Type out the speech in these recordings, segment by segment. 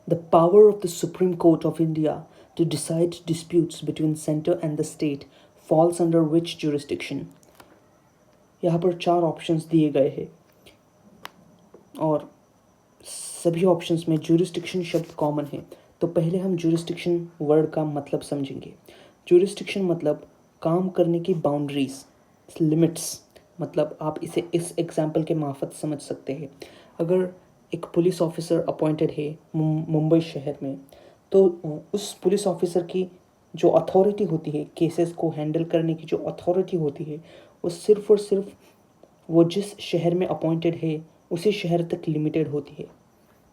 The power of the Supreme Court of India to decide disputes between center and the state falls under which jurisdiction? यहाँ पर 4 options दिए गए हैं और सभी ऑप्शंस में jurisdiction शब्द कॉमन है। तो पहले हम jurisdiction वर्ड का मतलब समझेंगे। jurisdiction मतलब काम करने की बाउंड्रीज, लिमिट्स। मतलब आप इसे इस एग्जाम्पल के मार्फत समझ सकते हैं। अगर एक पुलिस ऑफिसर अपॉइंटेड है मुंबई शहर में, तो उस पुलिस ऑफिसर की जो अथॉरिटी होती है, केसेस को हैंडल करने की जो अथॉरिटी होती है, वो सिर्फ और सिर्फ वो जिस शहर में अपॉइंटेड है उसी शहर तक लिमिटेड होती है।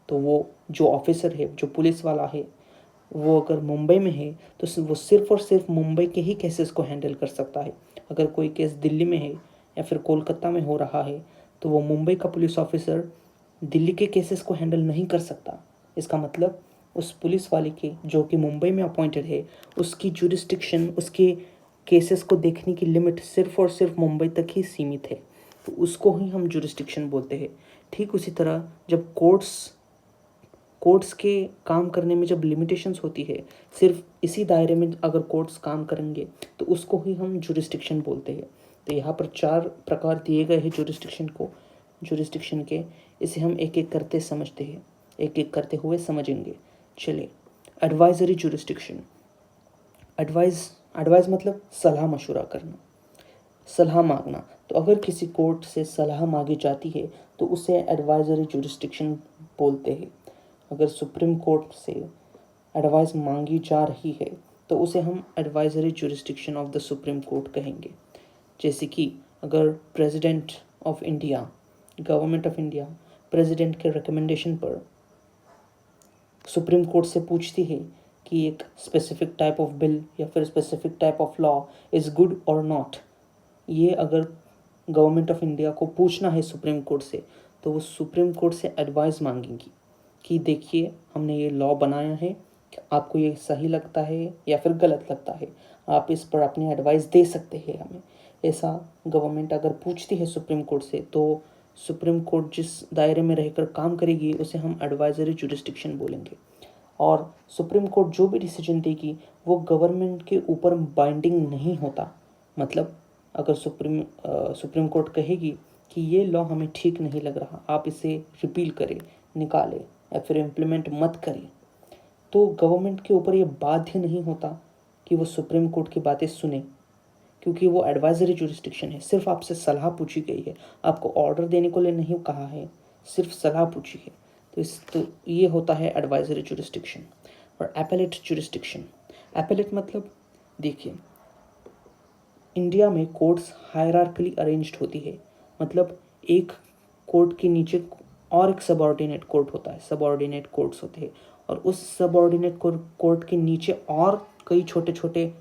तो वो जो ऑफिसर है, जो पुलिस वाला है, वो अगर मुंबई में है तो वो सिर्फ और सिर्फ मुंबई के ही केसेस को हैंडल कर सकता है। अगर कोई केस दिल्ली में है या फिर कोलकाता में हो रहा है तो वो मुंबई का पुलिस ऑफिसर दिल्ली के केसेस को हैंडल नहीं कर सकता। इसका मतलब उस पुलिस वाले के जो कि मुंबई में अपॉइंटेड है, उसकी जुरिस्डिक्शन, उसके केसेस को देखने की लिमिट सिर्फ और सिर्फ मुंबई तक ही सीमित है, तो उसको ही हम जुरिस्डिक्शन बोलते हैं। ठीक उसी तरह जब कोर्ट्स के काम करने में जब लिमिटेशंस होती है, सिर्फ इसी दायरे में अगर कोर्ट्स काम करेंगे तो उसको ही हम जुरिस्डिक्शन बोलते हैं। तो यहाँ पर 4 प्रकार दिए गए हैं जुरिस्डिक्शन के। इसे हम एक एक करते समझते हैं, एक एक करते हुए समझेंगे। चलिए, एडवाइजरी जुरिस्डिक्शन। एडवाइस मतलब सलाह मशवरा करना, सलाह मांगना। तो अगर किसी कोर्ट से सलाह मांगी जाती है तो उसे एडवाइजरी जुरिस्डिक्शन बोलते हैं। अगर सुप्रीम कोर्ट से एडवाइस मांगी जा रही है तो उसे हम advisory jurisdiction of the supreme court कहेंगे। जैसे कि अगर president of India, government of India president के रिकमेंडेशन पर सुप्रीम कोर्ट से पूछती है कि एक स्पेसिफिक टाइप ऑफ बिल या फिर specific type of law is good और नॉट, ये अगर गवर्नमेंट ऑफ इंडिया को पूछना है सुप्रीम कोर्ट से, तो वो सुप्रीम कोर्ट से एडवाइस मांगेंगी कि देखिए हमने ये लॉ बनाया है, आपको ये सही लगता है या फिर गलत लगता है, आप इस पर अपनी एडवाइस दे सकते हैं हमें। ऐसा गवर्नमेंट अगर पूछती है सुप्रीम कोर्ट से, तो सुप्रीम कोर्ट जिस दायरे में रहकर काम करेगी उसे हम एडवाइजरी जुरिस्डिक्शन बोलेंगे। और सुप्रीम कोर्ट जो भी डिसीजन देगी वो गवर्नमेंट के ऊपर बाइंडिंग नहीं होता। मतलब अगर सुप्रीम कोर्ट कहेगी कि ये लॉ हमें ठीक नहीं लग रहा, आप इसे रिपील करें, निकालें या फिर इम्प्लीमेंट मत करें, तो गवर्नमेंट के ऊपर ये बाध्य नहीं होता कि वो सुप्रीम कोर्ट की बातें सुने, क्योंकि वो एडवाइजरी जुरिस्डिक्शन है। सिर्फ आपसे सलाह पूछी गई है, आपको ऑर्डर देने को लिए नहीं कहा है, सिर्फ सलाह पूछी है। तो ये होता है एडवाइजरी जुरिस्डिक्शन। और एपेलेट जुरिस्डिक्शन। एपेलेट मतलब देखिए, इंडिया में कोर्ट्स हायरार्किकली अरेंज्ड होती है। मतलब एक कोर्ट के नीचे और एक सबऑर्डिनेट कोर्ट होता है, सबऑर्डिनेट कोर्ट्स होते हैं, और उस सबऑर्डिनेट कोर्ट के नीचे और कई छोटे छोटे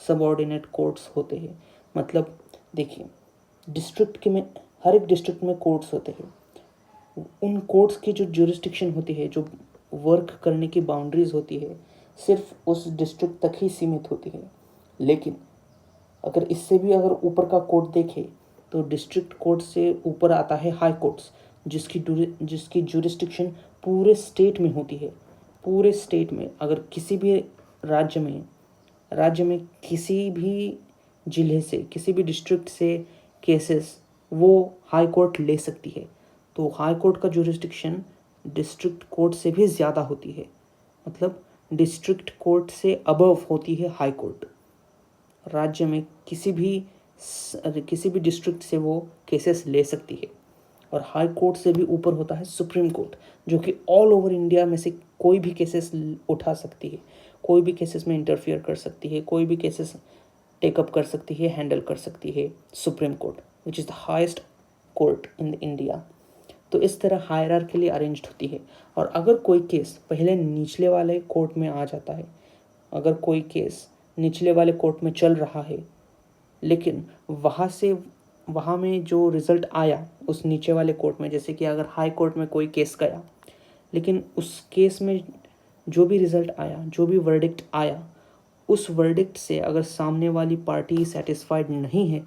सबऑर्डिनेट कोर्ट्स होते हैं। मतलब देखिए, हर एक डिस्ट्रिक्ट में कोर्ट्स होते हैं। उन कोर्ट्स की जो जुरिस्डिक्शन होती है, जो वर्क करने की बाउंड्रीज होती है, सिर्फ उस डिस्ट्रिक्ट तक ही सीमित होती है। लेकिन अगर इससे भी अगर ऊपर का कोर्ट देखें तो डिस्ट्रिक्ट कोर्ट से ऊपर आता है हाई कोर्ट्स, जिसकी जुरिस्डिक्शन पूरे स्टेट में होती है। पूरे स्टेट में अगर किसी भी राज्य में किसी भी जिले से, किसी भी डिस्ट्रिक्ट से केसेस वो हाई कोर्ट ले सकती है। तो हाई कोर्ट का जुरिस्डिक्शन डिस्ट्रिक्ट कोर्ट से भी ज़्यादा होती है। मतलब डिस्ट्रिक्ट कोर्ट से अबव होती है हाई कोर्ट। राज्य में किसी भी डिस्ट्रिक्ट से वो केसेस ले सकती है। और हाई कोर्ट से भी ऊपर होता है सुप्रीम कोर्ट, जो कि ऑल ओवर इंडिया में से कोई भी केसेस उठा सकती है, कोई भी केसेस में इंटरफियर कर सकती है, कोई भी केसेस टेकअप कर सकती है, हैंडल कर सकती है। Supreme court which is the highest court in India. तो इस तरह हायरार्किकली अरेंज्ड होती है। और अगर कोई केस पहले निचले वाले कोर्ट में आ जाता है, अगर कोई केस निचले वाले कोर्ट में चल रहा है, लेकिन वहाँ में जो रिज़ल्ट आया उस नीचे वाले कोर्ट में, जैसे कि अगर हाई कोर्ट में कोई केस गया, लेकिन उस केस में जो भी रिज़ल्ट आया, जो भी वर्डिक्ट आया, उस वर्डिक्ट से अगर सामने वाली पार्टी सेटिस्फाइड नहीं है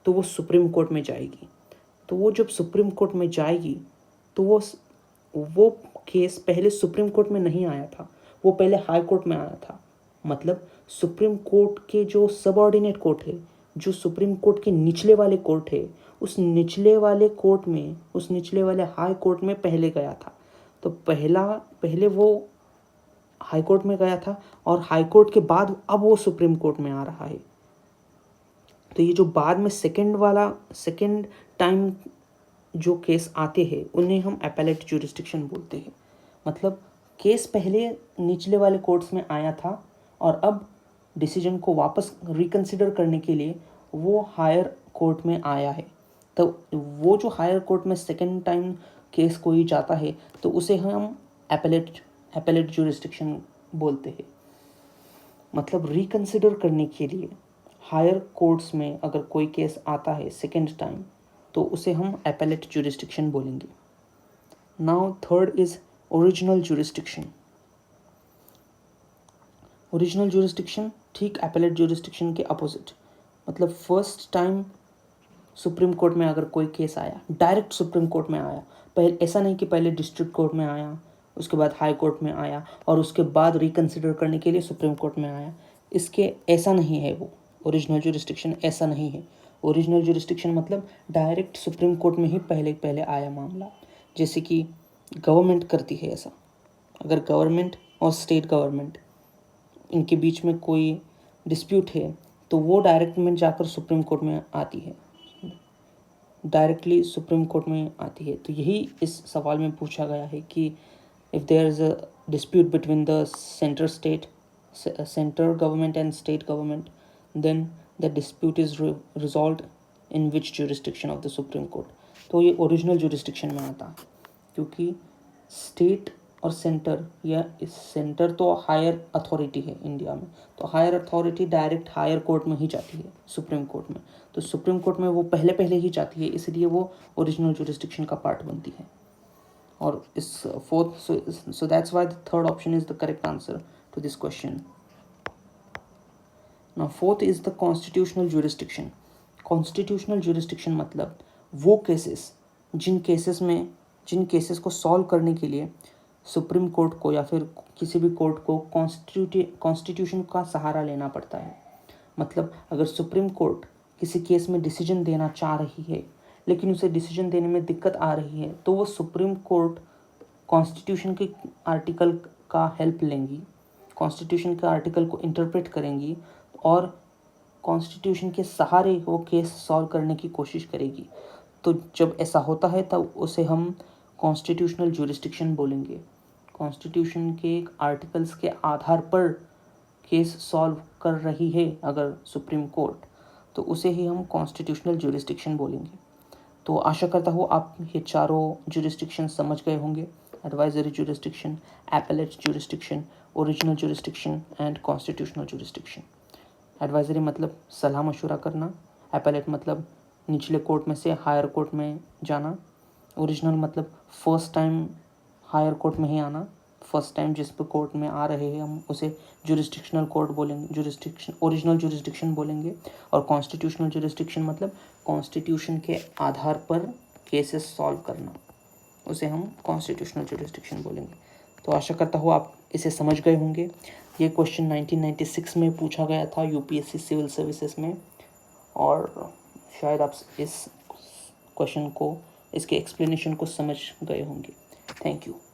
तो वो सुप्रीम कोर्ट में जाएगी। तो वो जब सुप्रीम कोर्ट में जाएगी तो वो केस पहले सुप्रीम कोर्ट में नहीं आया था, वो पहले हाई कोर्ट में आया था। मतलब सुप्रीम कोर्ट के जो सबऑर्डिनेट कोर्ट है, जो सुप्रीम कोर्ट के निचले वाले कोर्ट है, उस निचले वाले कोर्ट में, उस निचले वाले हाई कोर्ट में पहले गया था। तो पहले वो हाई कोर्ट में गया था और हाई कोर्ट के बाद अब वो सुप्रीम कोर्ट में आ रहा है। तो ये जो बाद में सेकंड टाइम जो केस आते हैं उन्हें हम एपेलेट ज्यूरिसडिक्शन बोलते हैं। मतलब केस पहले निचले वाले कोर्ट्स में आया था और अब डिसीजन को वापस रिकंसिडर करने के लिए वो हायर कोर्ट में आया है। तो वो जो हायर कोर्ट में सेकंड टाइम केस कोई जाता है तो उसे हम एपेलेट ज्यूरिसडिक्शन बोलते हैं। मतलब रिकंसिडर करने के लिए हायर कोर्ट्स में अगर कोई केस आता है सेकंड टाइम तो उसे हम एपेलेट ज्यूरिसडिक्शन बोलेंगे। Now third is original jurisdiction. Original jurisdiction ठीक एपेलेट ज्यूरिसडिक्शन के अपोजिट। मतलब फर्स्ट टाइम सुप्रीम कोर्ट में अगर कोई केस आया, डायरेक्ट सुप्रीम कोर्ट में आया, पहले ऐसा नहीं कि पहले डिस्ट्रिक्ट कोर्ट में आया, उसके बाद हाई कोर्ट में आया और उसके बाद रिकंसिडर करने के लिए सुप्रीम कोर्ट में आया, इसके ऐसा नहीं है। वो ओरिजिनल ज्यूरिसडिक्शन ऐसा नहीं है। ओरिजिनल ज्यूरिसडिक्शन मतलब डायरेक्ट सुप्रीम कोर्ट में ही पहले आया मामला। जैसे कि गवर्नमेंट करती है ऐसा, अगर गवर्नमेंट और स्टेट गवर्नमेंट इनके बीच में कोई डिस्प्यूट है तो वो डायरेक्ट में जाकर सुप्रीम कोर्ट में आती है, डायरेक्टली सुप्रीम कोर्ट में आती है। तो यही इस सवाल में पूछा गया है कि if there is a dispute between the centre government and state government, then the dispute is resolved in which jurisdiction of the supreme court. तो ये ओरिजिनल ज्यूरिसडिक्शन में आता है, क्योंकि स्टेट और सेंटर, या इस सेंटर तो हायर अथॉरिटी है इंडिया में, तो higher authority direct higher court में ही जाती है, सुप्रीम कोर्ट में। तो सुप्रीम कोर्ट में वो पहले ही जाती है, इसलिए वो ओरिजिनल ज्यूरिसडिक्शन का पार्ट बनती है। और इस fourth, so that's why the third option is the correct answer to this question. Now fourth is the constitutional jurisdiction. Constitutional jurisdiction मतलब वो केसेस, जिन केसेस को सॉल्व करने के लिए सुप्रीम कोर्ट को या फिर किसी भी कोर्ट को कॉन्स्टिट्यूशन का सहारा लेना पड़ता है। मतलब अगर सुप्रीम कोर्ट किसी केस में डिसीजन देना चाह रही है लेकिन उसे डिसीजन देने में दिक्कत आ रही है, तो वो सुप्रीम कोर्ट कॉन्स्टिट्यूशन के आर्टिकल का हेल्प लेंगी, कॉन्स्टिट्यूशन के आर्टिकल को इंटरप्रेट करेंगी और कॉन्स्टिट्यूशन के सहारे वो केस सॉल्व करने की कोशिश करेगी। तो जब ऐसा होता है तब उसे हम कॉन्स्टिट्यूशनल ज्यूरिसडिक्शन बोलेंगे। कॉन्स्टिट्यूशन के आर्टिकल्स के आधार पर केस सॉल्व कर रही है अगर सुप्रीम कोर्ट, तो उसे ही हम कॉन्स्टिट्यूशनल ज्यूरिसडिक्शन बोलेंगे। तो आशा करता हूँ आप ये चारों ज्यूरिसडिक्शन समझ गए होंगे: advisory jurisdiction, appellate jurisdiction, original jurisdiction and constitutional jurisdiction. Advisory मतलब सलाह मशवरा करना, एपेलेट मतलब निचले कोर्ट में से हायर कोर्ट में जाना, ओरिजिनल मतलब फर्स्ट टाइम हायर कोर्ट में ही आना, फर्स्ट टाइम जिस पर कोर्ट में आ रहे हैं हम उसे ज्यूरिसडिक्शनल कोर्ट बोलेंगे, ओरिजिनल ज्यूरिसडिक्शन बोलेंगे। और कॉन्स्टिट्यूशनल ज्यूरिसडिक्शन मतलब कॉन्स्टिट्यूशन के आधार पर केसेस सॉल्व करना, उसे हम कॉन्स्टिट्यूशनल ज्यूरिसडिक्शन बोलेंगे। तो आशा करता हूँ आप इसे समझ गए होंगे। ये क्वेश्चन 1996 में पूछा गया था यूपीएससी सिविल सर्विसेज में, और शायद आप इस क्वेश्चन को, इसके एक्सप्लेनेशन को समझ गए होंगे। Thank you.